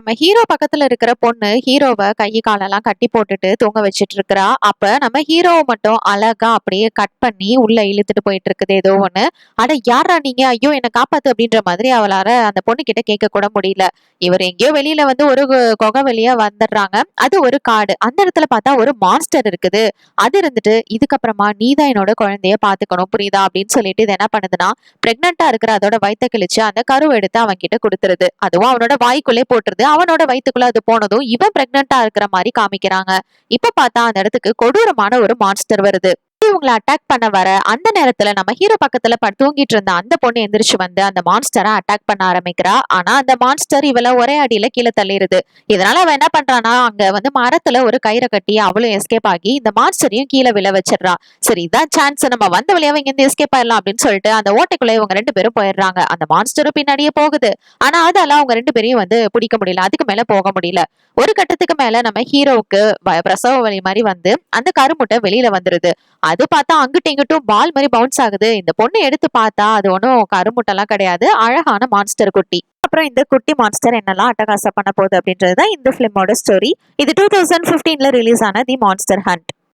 நம்ம ஹீரோ பக்கத்துல இருக்கிற பொண்ணு ஹீரோவை கை காலெல்லாம் கட்டி போட்டுட்டு தூங்க வச்சிட்டு இருக்கிறா. அப்ப நம்ம ஹீரோவை மட்டும் அழகா அப்படியே கட் பண்ணி உள்ள இழுத்துட்டு போயிட்டு இருக்குது ஏதோ ஒண்ணு. அட யாரா நீங்க, ஐயோ என்ன காப்பாத்து அப்படின்ற மாதிரி அவளால அந்த பொண்ணு கிட்ட கேட்க கூட முடியல. இவர் எங்கேயோ வெளியில வந்து ஒரு குகை வெளியா வந்துடுறாங்க. அது ஒரு காடு. அந்த இடத்துல பார்த்தா ஒரு மான்ஸ்டர் இருக்குது. அது இருந்துட்டு இதுக்கப்புறமா நீதான் என்னோட குழந்தைய பாத்துக்கணும் புரியுதா அப்படின்னு சொல்லிட்டு இது என்ன பண்ணுதுன்னா, பிரெக்னெண்டா இருக்கிற அதோட வயித்தை கிழிச்சு அந்த கருவை எடுத்து அவன் கிட்ட கொடுத்துருது. அதுவும் அவனோட வாய்க்குள்ளே போட்டுருது. அவனோட வயித்துக்குள்ள அது போனதும் இவன் பிரெக்னெண்டா இருக்கிற மாதிரி காமிக்கிறாங்க. இப்ப பார்த்தா அந்த இடத்துக்கு கொடூரமான ஒரு மான்ஸ்டர் வருது. இவங்களை அட்டாக் பண்ண வர அந்த நேரத்துல நம்ம ஹீரோ பக்கத்துல தூங்கிட்டு இருந்த அந்த பொண்ணு எந்திரிச்சு வந்து அந்த மான்ஸ்டரை அட்டாக் பண்ண ஆரம்பிக்கிறா. ஆனா அந்த மான்ஸ்டர் இவள ஒரே அடியில கீழே தள்ளிடுது. இதனால அவன் என்ன பண்றானா, அங்க வந்து மரத்துல ஒரு கயிறை கட்டி அவளும் எஸ்கேப் ஆகி இந்த மான்ஸ்டரையும் கீழே விழ வச்சிடறா. சரி இதான் சான்ஸ், நம்ம வந்த வழியாவே இங்க இருந்து எஸ்கேப் ஆயிடலாம் அப்படின்னு சொல்லிட்டு அந்த ஓட்டைக்குள்ள இவங்க ரெண்டு பேரும் போயிடுறாங்க. அந்த மான்ஸ்டரும் பின்னாடியே போகுது. ஆனா அதால அவங்க ரெண்டு பேரையும் வந்து பிடிக்க முடியல. அதுக்கு மேல போக முடியல. ஒரு கட்டத்துக்கு மேல நம்ம ஹீரோவுக்கு பிரசவ வலி மாதிரி வந்து அந்த கருமுட்டை வெளியில வந்துருது. அது பார்த்தா அங்கிட்டும் இங்கிட்டும் பால் மாதிரி பவுன்ஸ் ஆகுது. இந்த பொண்ணு எடுத்து பார்த்தா அது ஒன்றும் கருமுட்டெல்லாம் கிடையாது, அழகான மான்ஸ்டர் குட்டி. அப்புறம் இந்த குட்டி மான்ஸ்டர் என்னெல்லாம் அட்டகாசம் பண்ண போகுது அப்படின்றது தான் இந்த பிலிமோட ஸ்டோரி. இது 2015ல ரிலீஸ் ஆன தி மான்ஸ்டர் ஹண்ட்.